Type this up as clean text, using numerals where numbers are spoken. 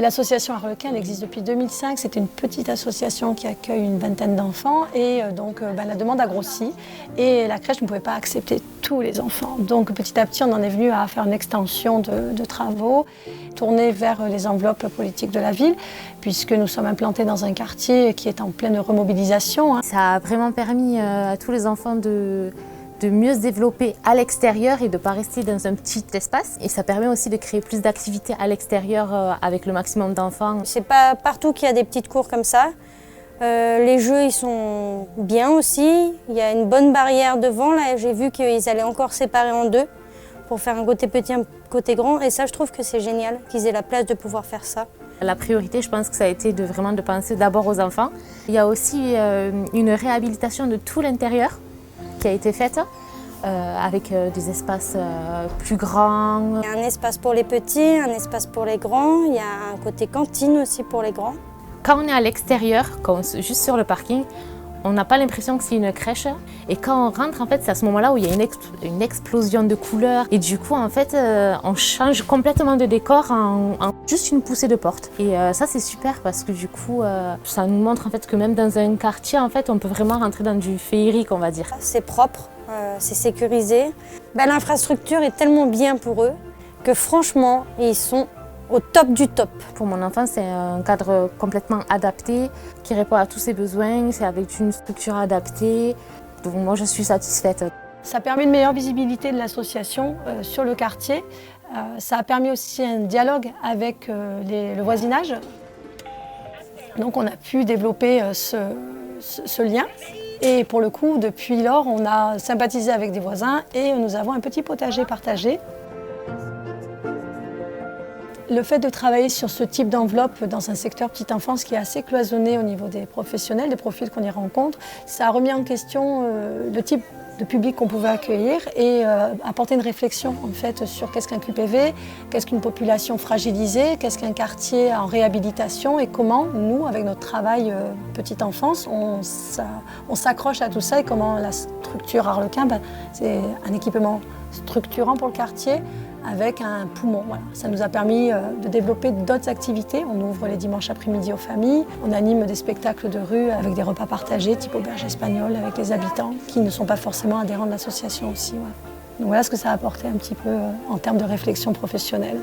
L'association Harlequin elle existe depuis 2005. C'était une petite association qui accueille une vingtaine d'enfants et donc la demande a grossi et la crèche ne pouvait pas accepter tous les enfants. Donc petit à petit on en est venu à faire une extension de travaux tournés vers les enveloppes politiques de la ville puisque nous sommes implantés dans un quartier qui est en pleine remobilisation. Ça a vraiment permis à tous les enfants de mieux se développer à l'extérieur et de ne pas rester dans un petit espace. Et ça permet aussi de créer plus d'activités à l'extérieur avec le maximum d'enfants. C'est pas partout qu'il y a des petites cours comme ça. Les jeux ils sont bien aussi. Il y a une bonne barrière devant. Là, j'ai vu qu'ils allaient encore séparer en deux pour faire un côté petit, un côté grand. Et ça, je trouve que c'est génial qu'ils aient la place de pouvoir faire ça. La priorité, je pense que ça a été vraiment de penser d'abord aux enfants. Il y a aussi une réhabilitation de tout l'intérieur qui a été faite avec des espaces plus grands. Il y a un espace pour les petits, un espace pour les grands. Il y a un côté cantine aussi pour les grands. Quand on est à l'extérieur, juste sur le parking, on n'a pas l'impression que c'est une crèche. Et quand on rentre, en fait, c'est à ce moment-là où il y a une explosion de couleurs. Et du coup, en fait, on change complètement de décor en juste une poussée de porte. Et ça, c'est super parce que du coup, ça nous montre en fait que même dans un quartier, en fait, on peut vraiment rentrer dans du féerique, on va dire. C'est propre, c'est sécurisé. L'infrastructure est tellement bien pour eux que franchement, ils sont au top du top. Pour mon enfant, c'est un cadre complètement adapté qui répond à tous ses besoins, c'est avec une structure adaptée. Donc moi, je suis satisfaite. Ça permet une meilleure visibilité de l'association sur le quartier. Ça a permis aussi un dialogue avec le voisinage. Donc on a pu développer ce lien. Et pour le coup, depuis lors, on a sympathisé avec des voisins et nous avons un petit potager partagé. Le fait de travailler sur ce type d'enveloppe dans un secteur petite enfance qui est assez cloisonné au niveau des professionnels, des profils qu'on y rencontre, ça a remis en question le type de public qu'on pouvait accueillir et apporter une réflexion en fait sur qu'est-ce qu'un QPV, qu'est-ce qu'une population fragilisée, qu'est-ce qu'un quartier en réhabilitation et comment nous, avec notre travail petite enfance, on s'accroche à tout ça et comment la structure Harlequin, c'est un équipement structurant pour le quartier avec un poumon. Voilà. Ça nous a permis de développer d'autres activités. On ouvre les dimanches après-midi aux familles. On anime des spectacles de rue avec des repas partagés, type auberge espagnole, avec les habitants qui ne sont pas forcément adhérents de l'association aussi. Ouais. Donc voilà ce que ça a apporté un petit peu en termes de réflexion professionnelle.